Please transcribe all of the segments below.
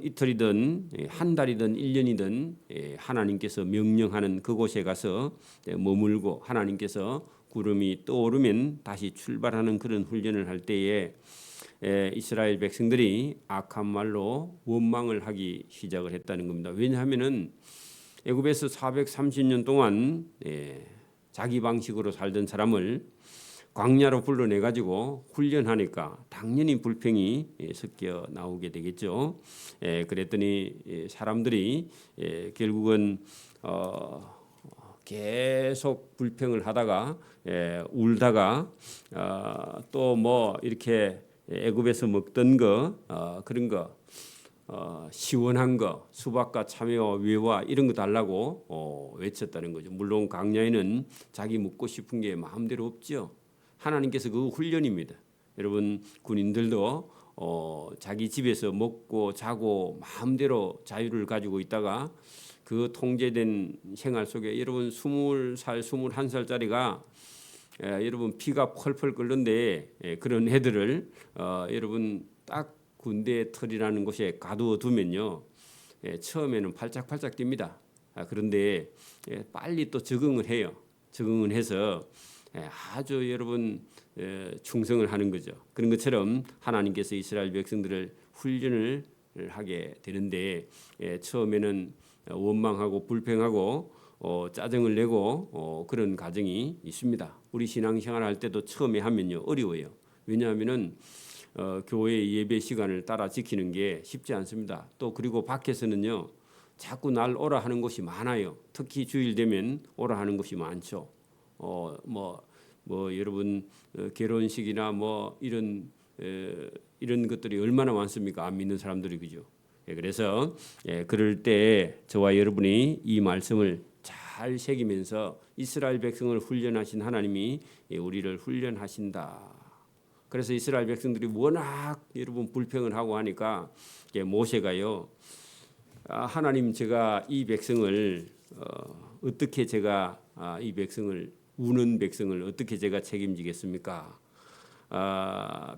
이틀이든 한 달이든 1년이든 하나님께서 명령하는 그곳에 가서 머물고 하나님께서 구름이 떠오르면 다시 출발하는 그런 훈련을 할 때에 이스라엘 백성들이 악한 말로 원망을 하기 시작을 했다는 겁니다. 왜냐하면은 애굽에서 430년 동안 자기 방식으로 살던 사람을 광야로 불러내 가지고 훈련하니까 당연히 불평이 섞여 나오게 되겠죠. 그랬더니 사람들이 결국은 계속 불평을 하다가 울다가 또 뭐 이렇게 애굽에서 먹던 거 그런 거 시원한 거 수박과 참외와 외와 이런 거 달라고 외쳤다는 거죠. 물론 광야에는 자기 먹고 싶은 게 마음대로 없죠. 하나님께서 그 훈련입니다. 여러분 군인들도 자기 집에서 먹고 자고 마음대로 자유를 가지고 있다가 그 통제된 생활 속에 여러분 20살, 21살짜리가 여러분 피가 펄펄 끓는데 그런 애들을 여러분 딱 군대 털이라는 곳에 가두어 두면요 처음에는 팔짝팔짝 뜁니다. 그런데 빨리 또 적응을 해요. 적응을 해서 아주 여러분 충성을 하는 거죠. 그런 것처럼 하나님께서 이스라엘 백성들을 훈련을 하게 되는데 처음에는 원망하고 불평하고 짜증을 내고 그런 과정이 있습니다. 우리 신앙생활 할 때도 처음에 하면요 어려워요. 왜냐하면은 교회 예배 시간을 따라 지키는 게 쉽지 않습니다. 또 그리고 밖에서는요 자꾸 날 오라 하는 곳이 많아요. 특히 주일 되면 오라 하는 곳이 많죠. 여러분 결혼식이나 뭐 이런 것들이 얼마나 많습니까? 안 믿는 사람들이 그죠. 그래서 그럴 때 저와 여러분이 이 말씀을 잘 새기면서 이스라엘 백성을 훈련하신 하나님이 우리를 훈련하신다. 그래서 이스라엘 백성들이 워낙 여러분 불평을 하고 하니까 모세가요 하나님 제가 이 백성을 어떻게 제가 이 백성을 우는 백성을 어떻게 제가 책임지겠습니까?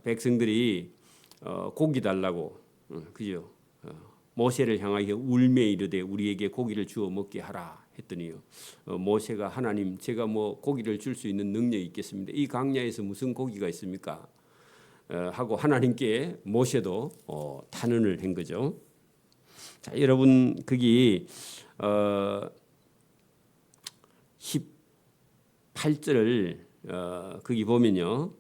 백성들이 고기 달라고 그죠? 모세를 향하여 울며 이르되 우리에게 고기를 주어 먹게 하라 했더니요. 모세가 하나님 제가 뭐 고기를 줄 수 있는 능력이 있겠습니까? 이 광야에서 무슨 고기가 있습니까? 하고 하나님께 모세도 탄원을 한 거죠. 자, 여러분 거기 18절을 거기 보면요.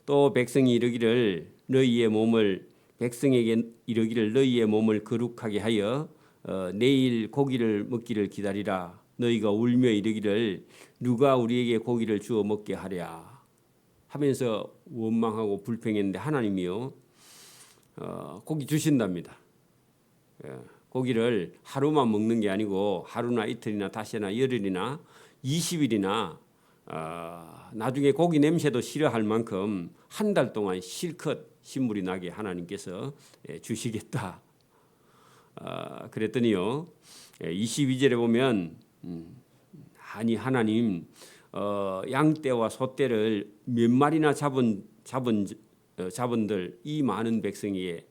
또 백성이 이르기를 너희의 몸을 백성에게 이르기를 너희의 몸을 거룩하게 하여 내일 고기를 먹기를 기다리라. 너희가 울며 이르기를 누가 우리에게 고기를 주어 먹게 하랴 하면서 원망하고 불평했는데 하나님이요 고기 주신답니다. 고기를 하루만 먹는 게 아니고 하루나 이틀이나 다시나 열흘이나 20일이나 나중에 고기 냄새도 싫어할 만큼 한 달 동안 실컷 신물이 나게 하나님께서 주시겠다. 그랬더니요 22절에 보면 아니 하나님 양떼와 소떼를 몇 마리나 잡은들 이 많은 백성에게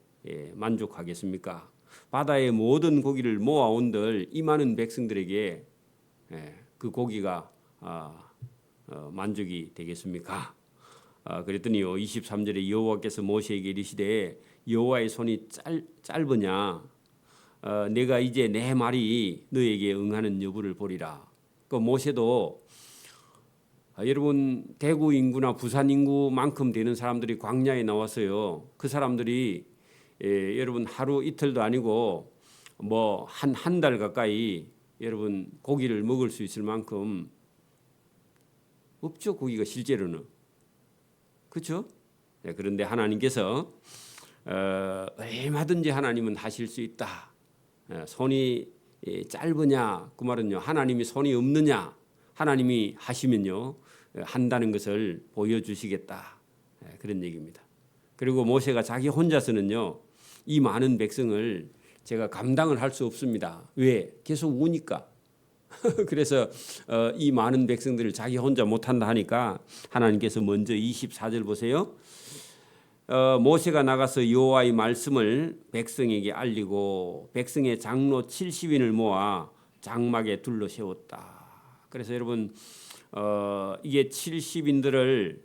만족하겠습니까? 바다의 모든 고기를 모아온들 이 많은 백성들에게 그 고기가 만족이 되겠습니까? 그랬더니요 23절에 여호와께서 모세에게 이르시되 여호와의 손이 짧으냐 내가 이제 내 말이 너에게 응하는 여부를 보리라. 그 모세도 여러분 대구 인구나 부산 인구만큼 되는 사람들이 광야에 나왔어요. 그 사람들이 여러분 하루 이틀도 아니고 뭐 한 달 가까이 여러분 고기를 먹을 수 있을 만큼 없죠. 고기가 실제로는 그렇죠? 그런데 하나님께서 얼마든지 하나님은 하실 수 있다. 손이 짧으냐 그 말은요 하나님이 손이 없느냐 하나님이 하시면요 한다는 것을 보여주시겠다 그런 얘기입니다. 그리고 모세가 자기 혼자서는요 이 많은 백성을 제가 감당을 할 수 없습니다. 왜? 계속 우니까. 그래서 이 많은 백성들을 자기 혼자 못한다 하니까 하나님께서 먼저 24절 보세요. 모세가 나가서 여호와의 말씀을 백성에게 알리고 백성의 장로 70인을 모아 장막에 둘러 세웠다. 그래서 여러분 이게 70인들을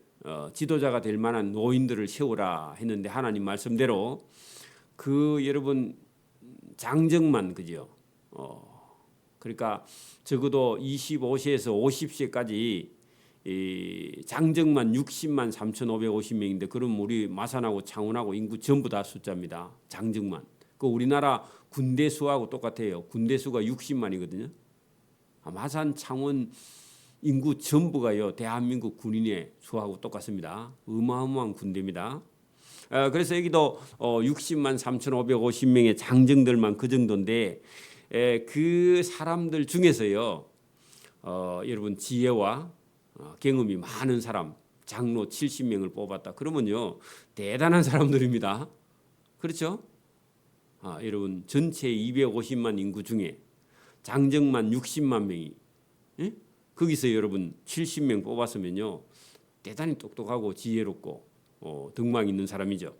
지도자가 될 만한 노인들을 세우라 했는데 하나님 말씀대로 그 여러분 장정만 그죠? 그러니까 적어도 25세에서 50세까지 이 장정만 60만 3,550명인데 그럼 우리 마산하고 창원하고 인구 전부 다 숫자입니다. 장정만. 그 우리나라 군대 수하고 똑같아요. 군대 수가 60만이거든요. 마산 창원 인구 전부가요 대한민국 군인의 수하고 똑같습니다. 어마어마한 군대입니다. 그래서 여기도 60만 3,550명의 장정들만 그 정도인데 그 사람들 중에서요 여러분 지혜와 경험이 많은 사람 장로 70명을 뽑았다. 그러면요 대단한 사람들입니다. 그렇죠? 여러분 전체 250만 인구 중에 장정만 60만 명이 거기서 여러분 70명 뽑았으면요 대단히 똑똑하고 지혜롭고 덕망 있는 사람이죠.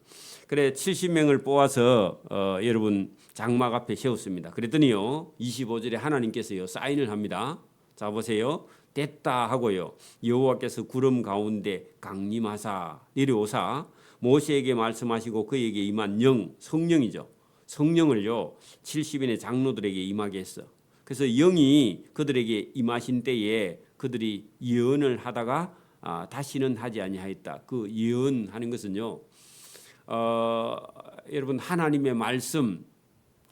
그래 70명을 뽑아서 여러분 장막 앞에 세웠습니다. 그랬더니요 25절에 하나님께서요 사인을 합니다. 자 보세요. 됐다 하고요 여호와께서 구름 가운데 강림하사 내려오사 모세에게 말씀하시고 그에게 임한 영 성령이죠. 성령을요 70인의 장로들에게 임하게 했어. 그래서 영이 그들에게 임하신 때에 그들이 예언을 하다가 다시는 하지 아니하였다. 그 예언하는 것은요 여러분 하나님의 말씀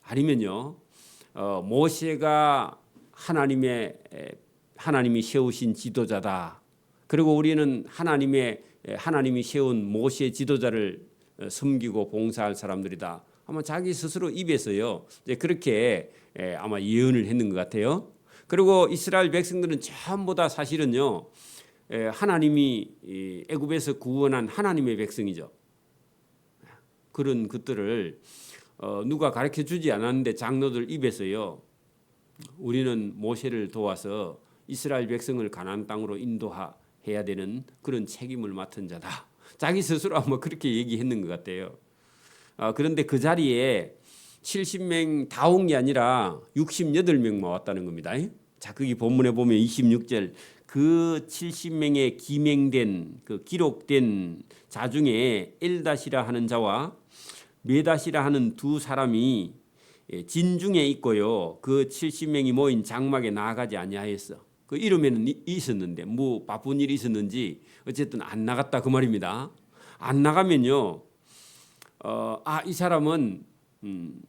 아니면요 모세가 하나님이 세우신 지도자다. 그리고 우리는 하나님이 세운 모세 지도자를 섬기고 봉사할 사람들이다. 아마 자기 스스로 입에서요 이제 그렇게 아마 예언을 했는 것 같아요. 그리고 이스라엘 백성들은 전부 다 사실은요 하나님이 애굽에서 구원한 하나님의 백성이죠. 그런 것들을 누가 가르쳐 주지 않았는데 장로들 입에서요 우리는 모세를 도와서 이스라엘 백성을 가나안 땅으로 인도해야 되는 그런 책임을 맡은 자다. 자기 스스로 아마 그렇게 얘기했는 것 같아요. 그런데 그 자리에 70명 다 온 게 아니라 68명만 왔다는 겁니다. 자, 거기 본문에 보면 26절 그 70명의 기명된 그 기록된 자 중에 엘다시라 하는 자와 메다시라 하는 두 사람이 진중에 있고요. 그 70명이 모인 장막에 나아가지 아니하였어. 그 이름에는 있었는데 뭐 바쁜 일이 있었는지 어쨌든 안 나갔다 그 말입니다. 안 나가면요. 이 사람은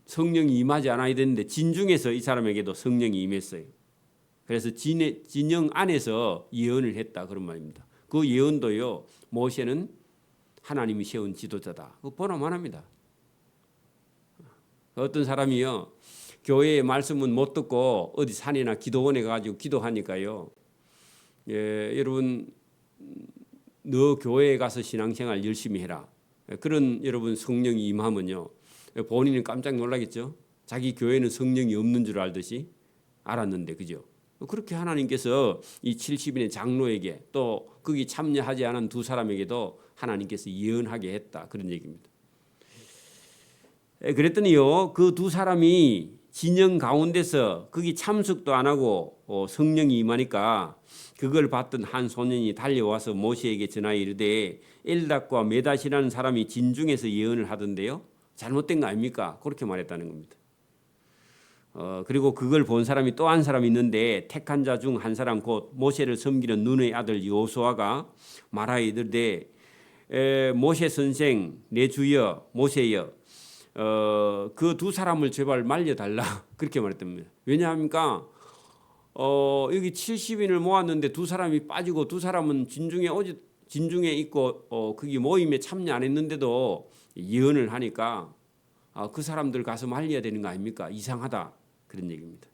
성령이 임하지 않아야 되는데 진중에서 이 사람에게도 성령이 임했어요. 그래서 진영 안에서 예언을 했다 그런 말입니다. 그 예언도요. 모세는 하나님이 세운 지도자다. 그거 보나마납니다. 어떤 사람이요. 교회의 말씀은 못 듣고 어디 산이나 기도원에 가가지고 기도하니까요. 여러분 너 교회에 가서 신앙생활 열심히 해라. 그런 여러분 성령이 임하면요. 본인은 깜짝 놀라겠죠. 자기 교회는 성령이 없는 줄 알듯이 알았는데 그죠. 그렇게 하나님께서 이 70인의 장로에게 또 거기 참여하지 않은 두 사람에게도 하나님께서 예언하게 했다. 그런 얘기입니다. 그랬더니요. 그 두 사람이 진영 가운데서 거기 참석도 안 하고 성령이 임하니까 그걸 봤던 한 소년이 달려와서 모세에게 전하여 이르되 엘닷과 메닷이라는 사람이 진중에서 예언을 하던데요. 잘못된 거 아닙니까? 그렇게 말했다는 겁니다. 그리고 그걸 본 사람이 또 한 사람이 있는데 택한 자 중 한 사람 곧 모세를 섬기는 눈의 아들 여호수아가 말하여 이르되 모세 선생 내 주여 모세여 그 두 사람을 제발 말려달라 그렇게 말했답니다. 왜냐합니까? 여기 70인을 모았는데 두 사람이 빠지고 두 사람은 진중에 있고 거기 모임에 참여 안 했는데도 예언을 하니까 그 사람들 가서 말려야 되는 거 아닙니까? 이상하다 그런 얘기입니다.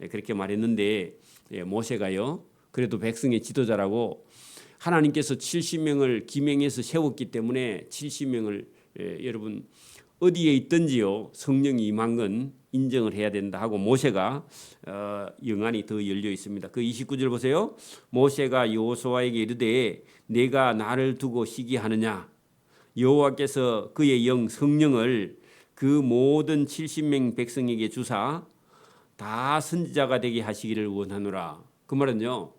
그렇게 말했는데 모세가요. 그래도 백성의 지도자라고 하나님께서 70명을 기명해서 세웠기 때문에 70명을 여러분 어디에 있든지요 성령이 임한 건 인정을 해야 된다 하고 모세가 영안이 더 열려 있습니다. 그 29절 보세요. 모세가 여호수아에게 이르되 내가 나를 두고 시기하느냐 여호와께서 그의 영 성령을 그 모든 70명 백성에게 주사 다 선지자가 되게 하시기를 원하노라. 그 말은요,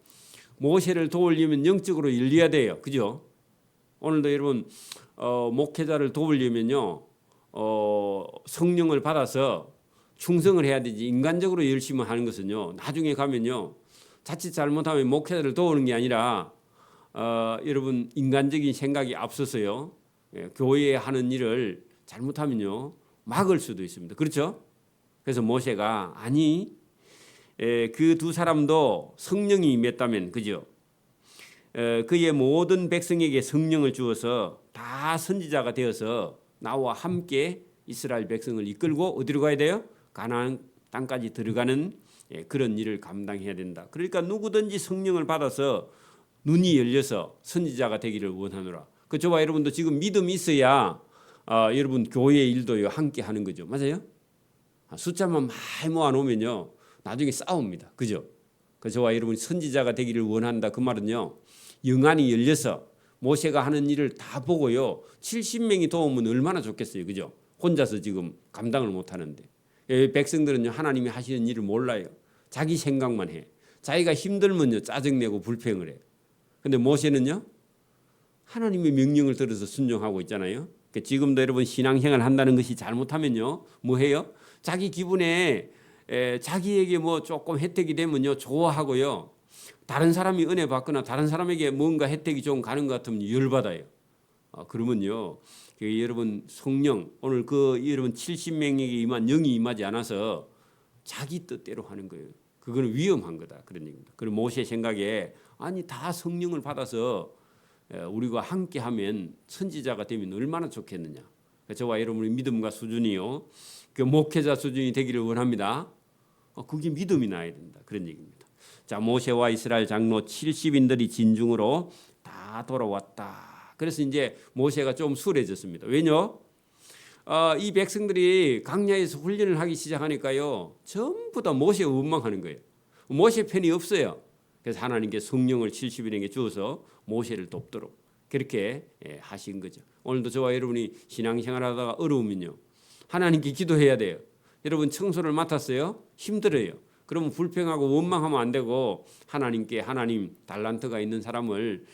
모세를 도우려면 영적으로 열려야 돼요. 그죠? 오늘도 여러분 목회자를 도우려면요, 성령을 받아서 충성을 해야 되지. 인간적으로 열심히 하는 것은요, 나중에 가면요, 자칫 잘못하면 목회자를 도우는 게 아니라 여러분 인간적인 생각이 앞서서요, 교회에 하는 일을 잘못하면요 막을 수도 있습니다. 그렇죠? 그래서 모세가 아니, 그 두 사람도 성령이 임했다면, 그죠? 그의 모든 백성에게 성령을 주어서 다 선지자가 되어서 나와 함께 이스라엘 백성을 이끌고 어디로 가야 돼요? 가나안 땅까지 들어가는 그런 일을 감당해야 된다. 그러니까 누구든지 성령을 받아서 눈이 열려서 선지자가 되기를 원하노라. 그 저와 여러분도 지금 믿음이 있어야 여러분 교회 일도 함께 하는 거죠. 맞아요? 숫자만 많이 모아놓으면요 나중에 싸웁니다. 그죠? 그 저와 여러분이 선지자가 되기를 원한다. 그 말은요, 영안이 열려서 모세가 하는 일을 다 보고요, 70명이 도우면 얼마나 좋겠어요. 그죠? 혼자서 지금 감당을 못 하는데. 백성들은요 하나님이 하시는 일을 몰라요. 자기 생각만 해. 자기가 힘들면요 짜증내고 불평을 해요. 근데 모세는요 하나님의 명령을 들어서 순종하고 있잖아요. 그러니까 지금도 여러분 신앙생활 한다는 것이 잘못하면요 뭐 해요? 자기 기분에 자기에게 뭐 조금 혜택이 되면요 좋아하고요, 다른 사람이 은혜 받거나 다른 사람에게 뭔가 혜택이 좀 가는 것 같으면 열받아요. 그러면요 여러분 성령 오늘 그 여러분 70명에게 임한 영이 임하지 않아서 자기 뜻대로 하는 거예요. 그거는 위험한 거다 그런 얘기입니다. 그리고 모세 생각에 아니 다 성령을 받아서 우리가 함께하면 선지자가 되면 얼마나 좋겠느냐. 저와 여러분의 믿음과 수준이요 그 목회자 수준이 되기를 원합니다. 그게 믿음이 나야 된다 그런 얘기입니다. 자, 모세와 이스라엘 장로 70인들이 진중으로 다 돌아왔다. 그래서 이제 모세가 좀 수월해졌습니다. 왜냐? 이 백성들이 광야에서 훈련을 하기 시작하니까요 전부 다 모세에 원망하는 거예요. 모세 편이 없어요. 그래서 하나님께 성령을 70인에게 주어서 모세를 돕도록 그렇게 하신 거죠. 오늘도 저와 여러분이 신앙생활하다가 어려우면요 하나님께 기도해야 돼요. 여러분 청소를 맡았어요? 힘들어요. 그러면 불평하고 원망하면 안 되고 하나님께 하나님 달란트가 있는 사람을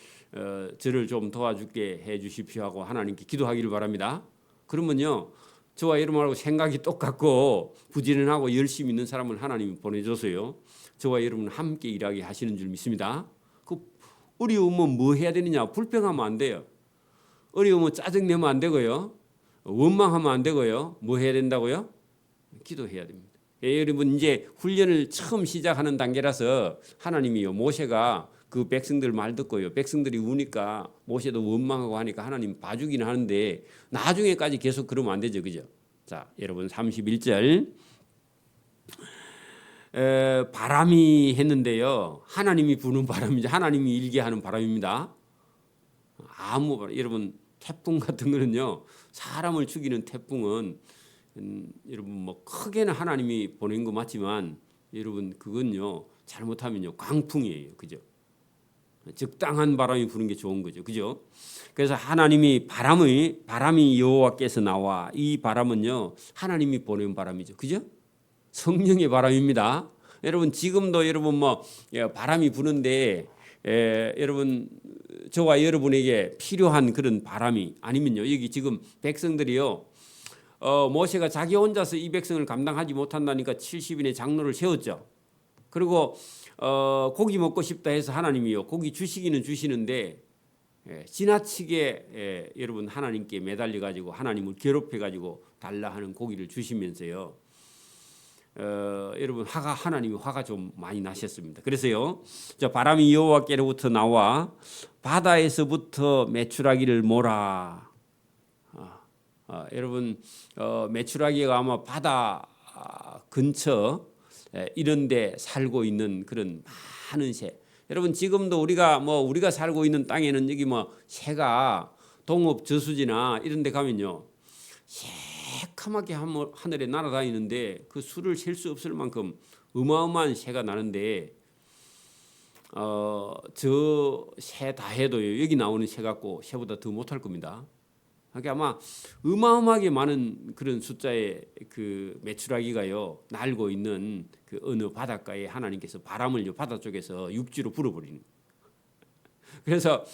저를 좀 도와주게 해 주십시오 하고 하나님께 기도하기를 바랍니다. 그러면요 저와 여러분하고 생각이 똑같고 부지런하고 열심히 있는 사람을 하나님이 보내줘서요 저와 여러분 함께 일하게 하시는 줄 믿습니다. 그 어려우면 뭐 해야 되느냐? 불평하면 안 돼요. 어려우면 짜증내면 안 되고요. 원망하면 안 되고요. 뭐 해야 된다고요? 기도해야 됩니다. 여러분 이제 훈련을 처음 시작하는 단계라서 하나님이요 모세가 그 백성들 말 듣고요 백성들이 우니까 모세도 원망하고 하니까 하나님 봐주기는 하는데 나중에까지 계속 그러면 안 되죠. 그죠? 자 여러분 31절 바람이 했는데요 하나님이 부는 바람이죠. 하나님이 일게 하는 바람입니다. 아무 바람. 여러분 태풍 같은 거는요 사람을 죽이는 태풍은 여러분 뭐 크게는 하나님이 보낸 거 맞지만 여러분 그건요 잘못하면요 광풍이에요. 그죠? 적당한 바람이 부는 게 좋은 거죠. 그죠? 그래서 하나님이 바람이 여호와께서 나와 이 바람은요 하나님이 보낸 바람이죠. 그죠? 성령의 바람입니다. 여러분 지금도 여러분 뭐 바람이 부는데 여러분 저와 여러분에게 필요한 그런 바람이 아니면요 여기 지금 백성들이요 모세가 자기 혼자서 이 백성을 감당하지 못한다니까 70인의 장로를 세웠죠. 그리고 고기 먹고 싶다 해서 하나님이요 고기 주시기는 주시는데 지나치게 여러분 하나님께 매달려 가지고 하나님을 괴롭혀 가지고 달라 하는 고기를 주시면서요 여러분 하나님이 화가 좀 많이 나셨습니다. 그래서요 저 바람이 여호와께로부터 나와 바다에서부터 메추라기를 몰아. 여러분 메추라기가 아마 바다 근처 이런 데 살고 있는 그런 많은 새. 여러분 지금도 우리가 살고 있는 땅에는 여기 뭐 새가 동업 저수지나 이런 데 가면요 새카맣게 하늘에 날아다니는데 그 수를 셀 수 없을 만큼 어마어마한 새가 나는데 저 새 다 해도요 여기 나오는 새 갖고 새보다 더 못할 겁니다. 그게 아마 어마어마하게 많은 그런 숫자의 그 메추라기가요 날고 있는 그 어느 바닷가에 하나님께서 바람을 바다 쪽에서 육지로 불어버리는. 그래서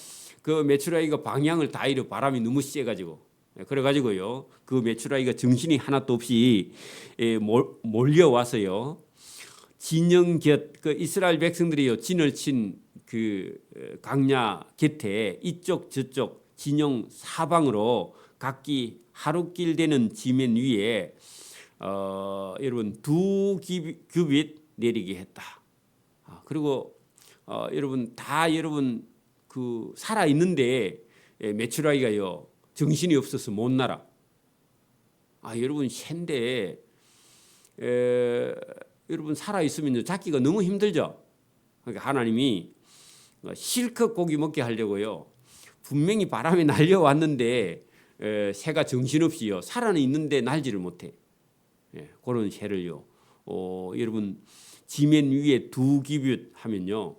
그 메추라기가 방향을 다 잃어 바람이 너무 세가지고 그래가지고요 그 메추라기가 정신이 하나도 없이 몰려와서요 진영 곁 그 이스라엘 백성들이요 진을 친 그 강야 곁에 이쪽 저쪽 진영 사방으로 각기 하루길 되는 지면 위에 여러분 2규빗 내리게 했다. 그리고 여러분 다 여러분 그 살아 있는데 메추라기가요 정신이 없어서 못 날아. 여러분 샌데 여러분 살아 있으면요 잡기가 너무 힘들죠. 그러니까 하나님이 실컷 고기 먹게 하려고요. 분명히 바람이 날려왔는데 새가 정신없이요 살아는 있는데 날지를 못해. 그런 새를요. 여러분 지면 위에 2규빗 하면요.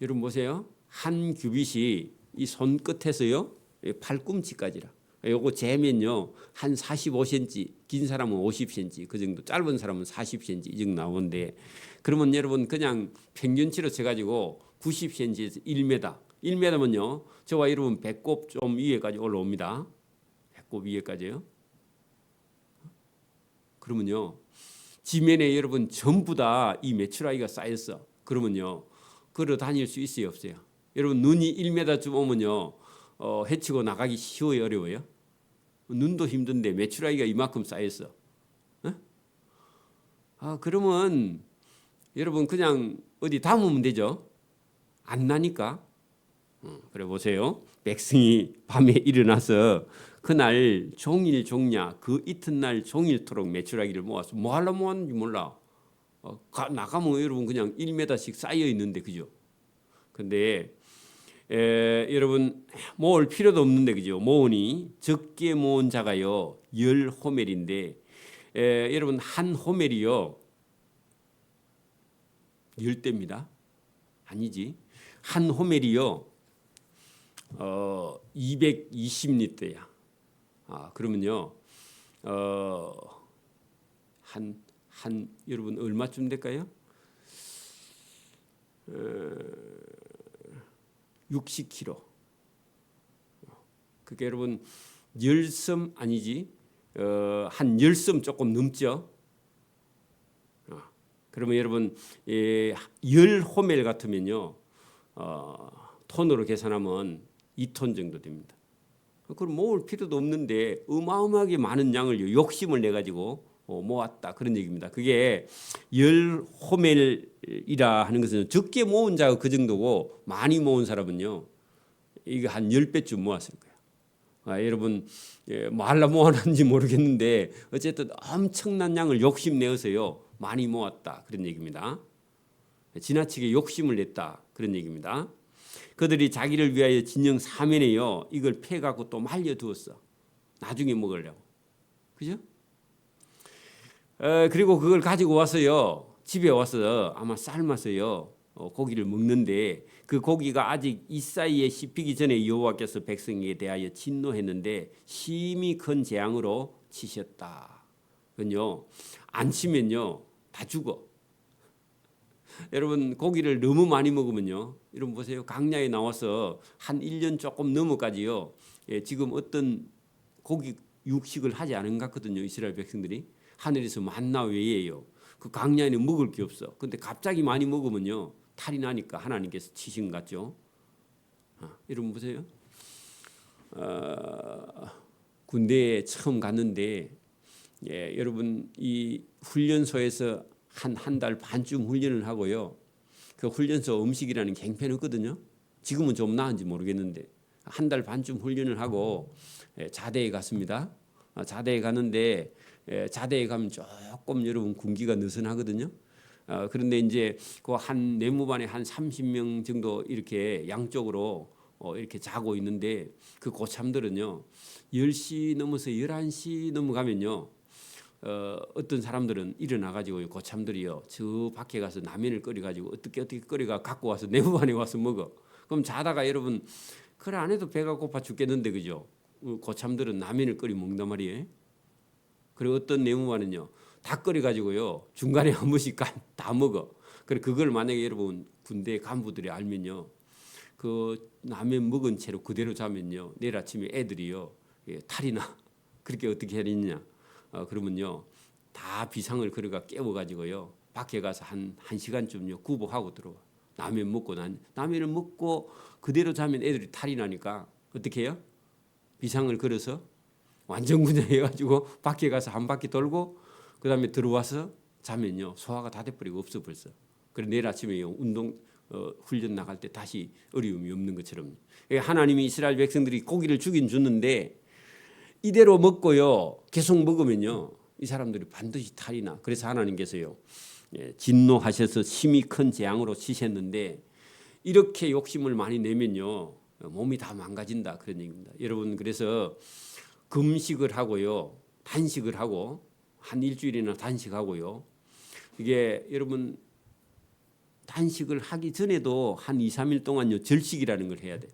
여러분 보세요. 한 규빗이 이 손끝에서요 팔꿈치까지라. 요거 재면요 한 45cm, 긴 사람은 50cm, 그 정도, 짧은 사람은 40cm 이 정도 나오는데 그러면 여러분 그냥 평균치로 쳐가지고 90cm에서 1m, 1m면요 저와 여러분 배꼽 좀 위에까지 올라옵니다. 배꼽 위에까지요. 그러면요 지면에 여러분 전부 다 이 메추라기가 쌓였어. 그러면요 걸어 다닐 수 있어요 없어요? 여러분 눈이 1m쯤 오면요 헤치고 나가기 쉬워요 어려워요? 눈도 힘든데 메추라기가 이만큼 쌓였어. 그러면 여러분 그냥 어디 담으면 되죠. 안 나니까. 그래 보세요. 백성이 밤에 일어나서 그날 종일 종야 그 이튿날 종일토록 메추라기를 모아서 뭐 하려고 모았는지 몰라. 나가면 여러분 그냥 1m씩 쌓여 있는데 그죠. 근데 여러분 모을 필요도 없는데 그죠. 모으니 적게 모은 자가요 10호멜인데 여러분 한 호멜이요 10대입니다. 아니지. 한 호멜이요 220리터야. 그러면요 한 여러분 얼마쯤 될까요? 60kg. 그게 여러분 10섬 아니지? 한 10섬 조금 넘죠. 그러면 여러분 10호멜 같으면요 톤으로 계산하면 2톤 정도 됩니다. 그럼 모을 필요도 없는데 어마어마하게 많은 양을 욕심을 내 가지고 모았다 그런 얘기입니다. 그게 10호멜이라 하는 것은 적게 모은 자가 그 정도고 많이 모은 사람은요 이거 한 10배쯤 모았을 거예요. 여러분 뭐 하려고 모았는지 모르겠는데 어쨌든 엄청난 양을 욕심내어서요 많이 모았다 그런 얘기입니다. 지나치게 욕심을 냈다 그런 얘기입니다. 그들이 자기를 위하여 진영 사면에요 이걸 패갖고 또 말려두었어. 나중에 먹으려고. 그죠? 그리고 그걸 가지고 와서요 집에 와서 아마 삶아서요 고기를 먹는데 그 고기가 아직 이 사이에 씹히기 전에 여호와께서 백성에게 대하여 진노했는데 심히 큰 재앙으로 치셨다. 그건요 안 치면요 다 죽어. 여러분 고기를 너무 많이 먹으면요 여러분 보세요 강야에 나와서 한 1년 조금 넘어까지요 지금 어떤 고기 육식을 하지 않은 것 같거든요. 이스라엘 백성들이 하늘에서 만나 외에요 그 강야에는 먹을 게 없어. 근데 갑자기 많이 먹으면요 탈이 나니까 하나님께서 치신 것 같죠. 여러분 보세요 군대에 처음 갔는데 여러분 이 훈련소에서 한 달 반쯤 훈련을 하고요. 그 훈련소 음식이라는 게 형편없거든요. 지금은 좀 나은지 모르겠는데 한 달 반쯤 훈련을 하고 자대에 갔습니다. 자대에 가는데 자대에 가면 조금 여러분 군기가 느슨하거든요. 그런데 이제 그 한 내무반에 한 30명 정도 이렇게 양쪽으로 이렇게 자고 있는데 그 고참들은요 10시 넘어서 11시 넘어가면요 어떤 사람들은 일어나가지고 고참들이요 저 밖에 가서 라면을 끓여가지고 어떻게 끓여가 갖고 와서 내무반에 와서 먹어. 그럼 자다가 여러분 그래 안 해도 배가 고파 죽겠는데 그죠? 고참들은 라면을 끓여 먹는단 말이에요. 그리고 어떤 내무반은요, 다 끓여 가지고요 중간에 한 번씩 다 먹어. 그래 그걸 만약에 여러분 군대 간부들이 알면요, 그 라면 먹은 채로 그대로 자면요 내일 아침에 애들이요 탈이 나. 그렇게 어떻게 해야 되느냐? 그러면요 다 비상을 걸어가 깨워 가지고요 밖에 가서 한 시간쯤요 구복하고 들어와. 라면을 먹고 그대로 자면 애들이 탈이 나니까 어떻게 해요? 비상을 걸어서 완전 그냥 해가지고 밖에 가서 한 바퀴 돌고 그 다음에 들어와서 자면요 소화가 다 돼버리고 없어 벌써. 그래 내일 아침에 운동 훈련 나갈 때 다시 어려움이 없는 것처럼. 하나님이 이스라엘 백성들이 고기를 주긴 줬는데 이대로 먹고요 계속 먹으면요 이 사람들이 반드시 탈이 나. 그래서 하나님께서요 진노하셔서 심히 큰 재앙으로 치셨는데 이렇게 욕심을 많이 내면요 몸이 다 망가진다 그런 얘기입니다. 여러분 그래서 금식을 하고요 단식을 하고 한 일주일이나 단식하고요. 이게 여러분 단식을 하기 전에도 한 2, 3일 동안요 절식이라는 걸 해야 돼.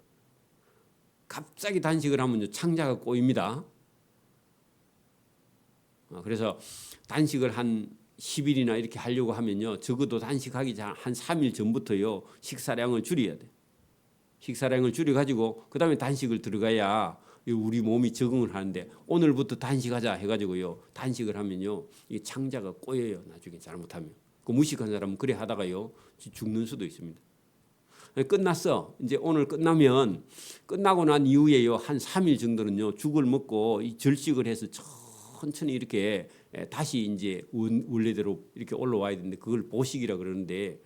갑자기 단식을 하면요 창자가 꼬입니다. 그래서 단식을 한 10일이나 이렇게 하려고 하면요 적어도 단식하기 전 한 3일 전부터요 식사량을 줄여야 돼. 식사량을 줄여가지고 그 다음에 단식을 들어가야 우리 몸이 적응을 하는데 오늘부터 단식하자 해가지고요 단식을 하면요 이게 창자가 꼬여요. 나중에 잘못하면 그 무식한 사람은 그래 하다가요 죽는 수도 있습니다. 끝났어. 이제 오늘 끝나면 끝나고 난 이후에요 한 3일 정도는요 죽을 먹고 이 절식을 해서 천천히 이렇게 다시 이제 원래대로 이렇게 올라와야 되는데 그걸 보식이라 그러는데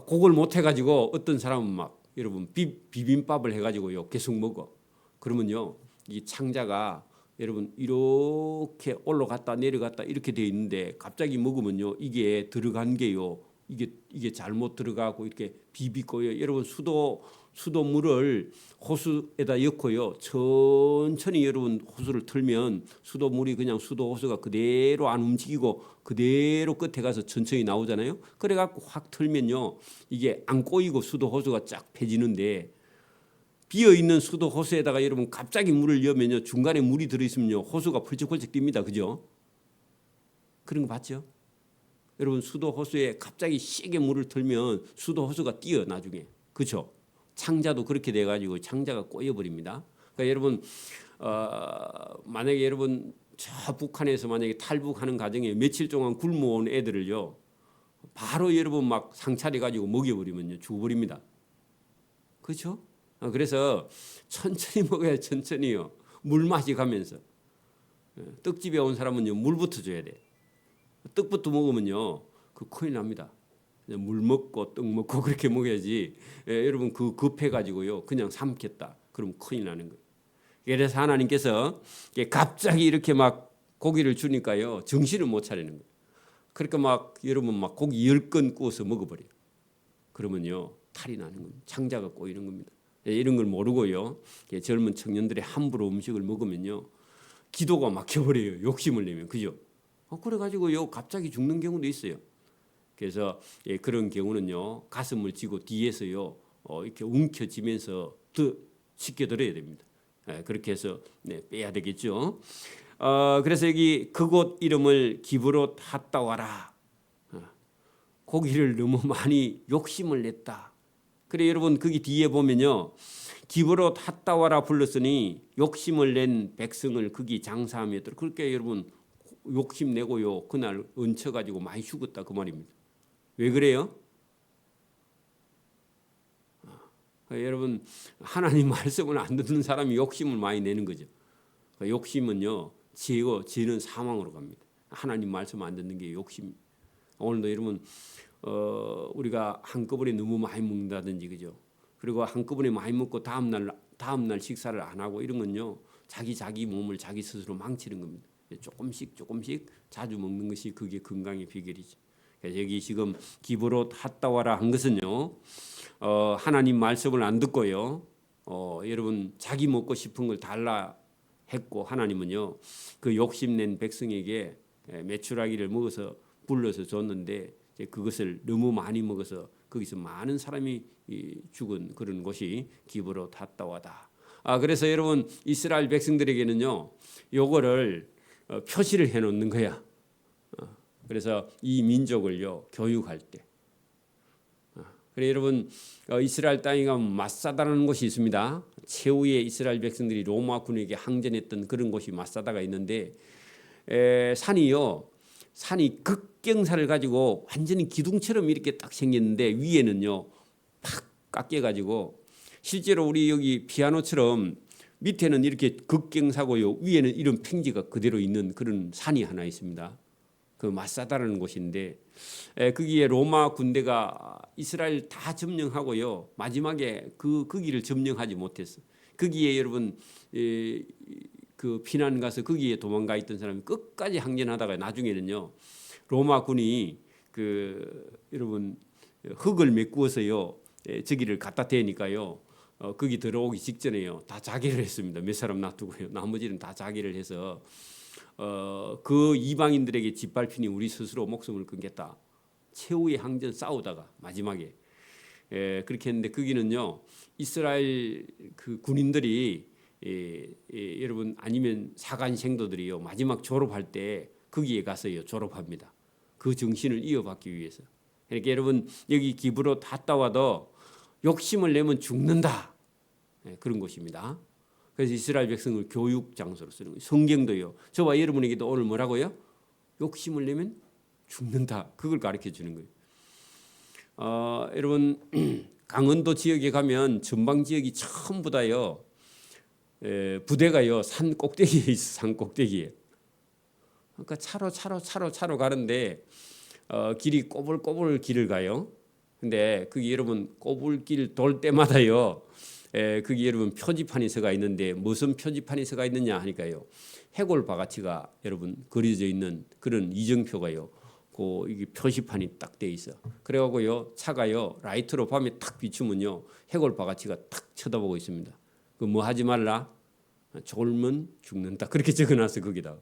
그걸 못 해가지고 어떤 사람은 막 여러분 비빔밥을 해가지고요 계속 먹어. 그러면요 이 창자가 여러분 이렇게 올라갔다 내려갔다 이렇게 돼 있는데 갑자기 먹으면요 이게 들어간 게요 이게 잘못 들어가고 이렇게 비비고요. 여러분 수도물을 호수에다 넣고요 천천히 여러분 호수를 틀면 수도물이 그냥 수도 호수가 그대로 안 움직이고 그대로 끝에 가서 천천히 나오잖아요. 그래갖고 확 틀면요 이게 안 꼬이고 수도 호수가 쫙 펴지는데 비어 있는 수도 호수에다가 여러분 갑자기 물을 넣으면요 중간에 물이 들어있으면요 호수가 펄쩍펄쩍 뜁니다. 그죠? 그런 거 봤죠? 여러분 수도 호수에 갑자기 세게 물을 틀면 수도 호수가 뛰어 나중에. 그렇죠? 창자도 그렇게 돼가지고 창자가 꼬여버립니다. 그러니까 여러분 만약에 여러분 저 북한에서 만약에 탈북하는 과정에 며칠 동안 굶어온 애들을요 바로 여러분 막 상차려 가지고 먹여버리면요 죽어버립니다. 그렇죠? 그래서 천천히 먹어야 천천히요 물 마시가면서. 떡집에 온 사람은요 물부터 줘야 돼. 떡부터 먹으면요 그 큰일 납니다. 물 먹고 떡 먹고 그렇게 먹어야지. 여러분 그 급해가지고요 그냥 삼켰다 그럼 큰일 나는 거예요. 그래서 하나님께서 갑자기 이렇게 막 고기를 주니까요 정신을 못 차리는 거예요. 그러니까 막 여러분 막 고기 10건 구워서 먹어버려요. 그러면요 탈이 나는 겁니다. 창자가 꼬이는 겁니다. 이런 걸 모르고요 젊은 청년들이 함부로 음식을 먹으면요 기도가 막혀버려요. 욕심을 내면. 그죠? 그래가지고요 갑자기 죽는 경우도 있어요. 그래서 그런 경우는요 가슴을 쥐고 뒤에서요 이렇게 움켜쥐면서 더 지켜들어야 됩니다. 그렇게 해서 빼야 되겠죠. 그래서 여기 그곳 이름을 기브롯 핫다와라. 고기를 너무 많이 욕심을 냈다. 그래 여러분 거기 뒤에 보면요 기브롯 핫다와라 불렀으니 욕심을 낸 백성을 거기 장사하며 그렇게 여러분 욕심내고요 그날 얹혀가지고 많이 죽었다 그 말입니다. 왜 그래요? 여러분 하나님 말씀을 안 듣는 사람이 욕심을 많이 내는 거죠. 욕심은요 죄는 사망으로 갑니다. 하나님 말씀 안 듣는 게 욕심. 오늘도 여러분 우리가 한꺼번에 너무 많이 먹는다든지 그죠? 그리고 한꺼번에 많이 먹고 다음날 식사를 안 하고 이런 건요 자기 몸을 자기 스스로 망치는 겁니다. 조금씩 자주 먹는 것이 그게 건강의 비결이죠. 그래서 여기 지금 기브롯 핫다와라 한 것은요 하나님 말씀을 안 듣고요 여러분 자기 먹고 싶은 걸 달라 했고 하나님은요 그 욕심낸 백성에게 메추라기를 먹어서 불러서 줬는데 그것을 너무 많이 먹어서 거기서 많은 사람이 죽은 그런 곳이 기브롯 핫다와다. 그래서 여러분 이스라엘 백성들에게는요, 요거를 표시를 해놓는 거야. 그래서 이 민족을요 교육할 때. 그래 여러분 이스라엘 땅에 가면 마사다라는 곳이 있습니다. 최후의 이스라엘 백성들이 로마 군에게 항전했던 그런 곳이 마사다가 있는데 산이 극경사를 가지고 완전히 기둥처럼 이렇게 딱 생겼는데 위에는요 팍 깎여가지고 실제로 우리 여기 피아노처럼 밑에는 이렇게 극경사고요 위에는 이런 평지가 그대로 있는 그런 산이 하나 있습니다. 그 마사다라는 곳인데 거기에 로마 군대가 이스라엘 다 점령하고요 마지막에 거기를 점령하지 못했어. 거기에 여러분 그 피난 가서 거기에 도망가 있던 사람이 끝까지 항전하다가 나중에는요 로마 군이 여러분 흙을 메꾸어서요 저기를 갖다 대니까요 거기 들어오기 직전에요 다 자결을 했습니다. 몇 사람 놔두고요 나머지는 다 자결을 해서 그 이방인들에게 짓밟히니 우리 스스로 목숨을 끊겠다. 최후의 항전 싸우다가 마지막에 그렇게 했는데 거기는요 이스라엘 그 군인들이 여러분 아니면 사관 생도들이요 마지막 졸업할 때 거기에 가서요 졸업합니다. 그 정신을 이어받기 위해서. 그러니까 여러분 여기 기브로 갔다 와도 욕심을 내면 죽는다. 그런 곳입니다. 그래서 이스라엘 백성을 교육 장소로 쓰는 거예요. 성경도요. 저와 여러분에게도 오늘 뭐라고요? 욕심을 내면 죽는다. 그걸 가르쳐 주는 거예요. 여러분 강원도 지역에 가면 전방 지역이 전부 다요. 부대가요 산 꼭대기에 있어. 산 꼭대기에. 그러니까 차로 가는데 길이 꼬불꼬불 길을 가요. 근데 그게 여러분 꼬불길 돌 때마다요. 거기 여러분 표지판이 서가 있는데 무슨 표지판이 서가 있느냐 하니까요. 해골 바가지가 여러분 그려져 있는 그런 이정표가요. 이게 표지판이 딱 돼 있어. 그래가고요 차가요 라이트로 밤에 탁 비추면요 해골 바가지가 탁 쳐다보고 있습니다. 그 뭐 하지 말라? 졸면 죽는다. 그렇게 적어놨어 거기다.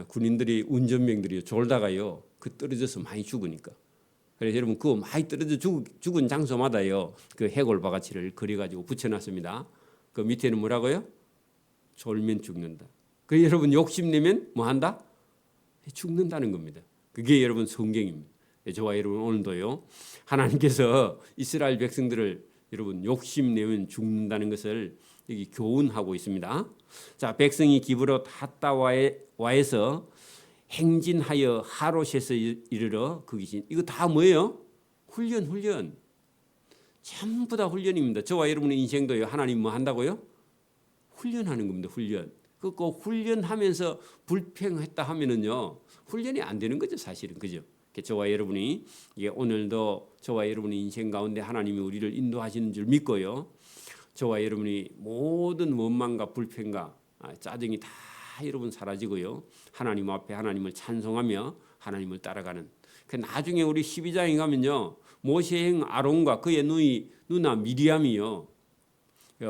군인들이 운전병들이 졸다가요 그 떨어져서 많이 죽으니까. 그래서 여러분 그거 많이 떨어져 죽은 장소마다요 그 해골 바가지를 그려가지고 붙여놨습니다. 그 밑에는 뭐라고요? 졸면 죽는다. 그 여러분 욕심내면 뭐 한다? 죽는다는 겁니다. 그게 여러분 성경입니다. 저와 여러분 오늘도요 하나님께서 이스라엘 백성들을 여러분 욕심내면 죽는다는 것을 여기 교훈하고 있습니다. 자 백성이 기브로 갔다 와에서 행진하여 하롯에서 이르러 거기 이거 다 뭐예요? 훈련. 전부 다 훈련입니다. 저와 여러분의 인생도요. 하나님 뭐 한다고요? 훈련하는 겁니다. 훈련. 그 훈련하면서 불평했다 하면은요. 훈련이 안 되는 거죠, 사실은. 그죠? 저와 여러분이 이게 오늘도 저와 여러분의 인생 가운데 하나님이 우리를 인도하시는 줄 믿고요. 저와 여러분이 모든 원망과 불평과 짜증이 다 여러분 사라지고요. 하나님 앞에 하나님을 찬송하며 하나님을 따라가는. 나중에 우리 12장에 가면요. 모세행 아론과 그의 누나 미리암이요.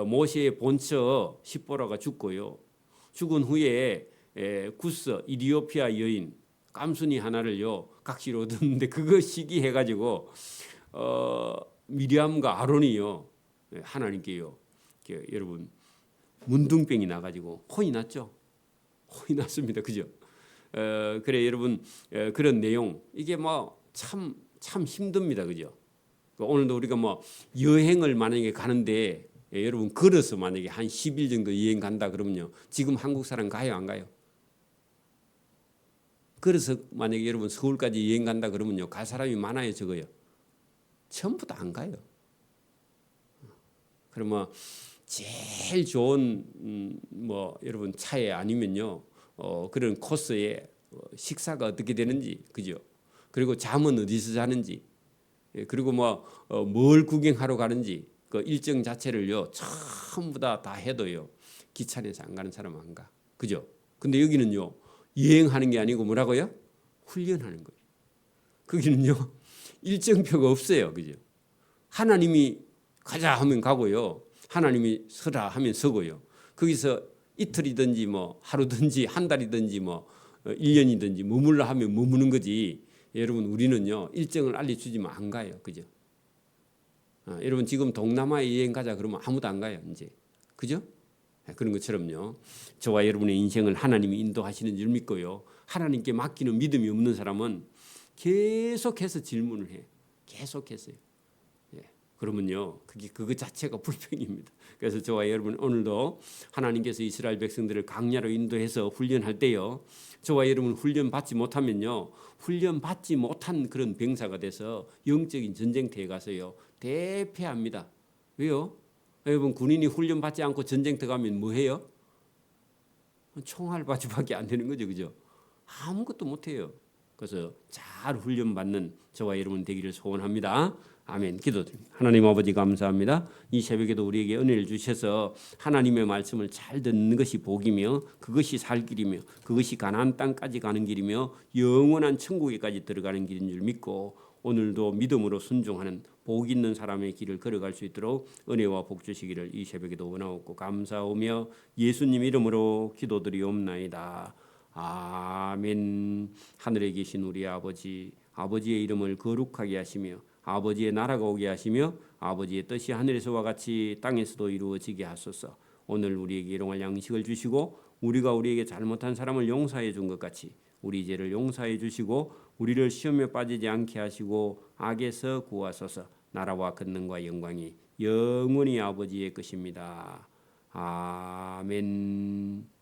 모세의 본처 십보라가 죽고요. 죽은 후에 구스 이디오피아 여인 깜순이 하나를요. 각시로 얻었는데 그거 시기해가지고 미리암과 아론이요. 하나님께요. 여러분 문둥병이 나가지고 혼이 났죠. 혼이 났습니다. 그죠? 그래 여러분 그런 내용 이게 뭐 참 힘듭니다. 그죠? 오늘도 우리가 뭐 여행을 만약에 가는데 여러분 걸어서 만약에 한 10일 정도 여행 간다 그러면요. 지금 한국 사람 가요 안 가요? 걸어서 만약에 여러분 서울까지 여행 간다 그러면요. 갈 사람이 많아요 적어요? 전부 다 안 가요. 그러면 제일 좋은 뭐 여러분 차에 아니면요 그런 코스에 식사가 어떻게 되는지 그죠? 그리고 잠은 어디서 자는지 그리고 뭐 뭘 구경하러 가는지 그 일정 자체를요 전부 다 해도요 기차에서 안 가는 사람 안 가. 그죠? 근데 여기는요 여행하는 게 아니고 뭐라고요? 훈련하는 거예요. 거기는요 일정표가 없어요. 그죠? 하나님이 가자 하면 가고요. 하나님이 서라 하면 서고요. 거기서 이틀이든지 뭐 하루든지 한 달이든지 뭐 1년이든지 머물러 하면 머무는 거지. 여러분 우리는요 일정을 알려주지만 안 가요. 그죠? 여러분 지금 동남아에 여행 가자 그러면 아무도 안 가요. 이제 그죠? 그런 것처럼요. 저와 여러분의 인생을 하나님이 인도하시는 줄 믿고요. 하나님께 맡기는 믿음이 없는 사람은 계속해서 질문을 해. 계속해서요. 예. 그러면요, 그거 자체가 불평입니다. 그래서 저와 여러분 오늘도 하나님께서 이스라엘 백성들을 강야로 인도해서 훈련할 때요, 저와 여러분 훈련 받지 못하면요, 훈련 받지 못한 그런 병사가 돼서 영적인 전쟁터에 가서요 대패합니다. 왜요? 여러분 군인이 훈련 받지 않고 전쟁터 가면 뭐 해요? 총알 바주밖에 안 되는 거죠, 그죠? 아무것도 못 해요. 그래서 잘 훈련받는 저와 여러분 되기를 소원합니다. 아멘. 기도드립니다. 하나님 아버지 감사합니다. 이 새벽에도 우리에게 은혜를 주셔서 하나님의 말씀을 잘 듣는 것이 복이며 그것이 살 길이며 그것이 가나안 땅까지 가는 길이며 영원한 천국에까지 들어가는 길인 줄 믿고 오늘도 믿음으로 순종하는 복 있는 사람의 길을 걸어갈 수 있도록 은혜와 복 주시기를 이 새벽에도 원하옵고 감사하며 예수님 이름으로 기도드리옵나이다. 아멘. 하늘에 계신 우리 아버지, 아버지의 이름을 거룩하게 하시며 아버지의 나라가 오게 하시며 아버지의 뜻이 하늘에서와 같이 땅에서도 이루어지게 하소서. 오늘 우리에게 일용할 양식을 주시고 우리가 우리에게 잘못한 사람을 용서해 준 것 같이 우리 죄를 용서해 주시고 우리를 시험에 빠지지 않게 하시고 악에서 구하소서. 나라와 권능과 영광이 영원히 아버지의 것입니다. 아멘.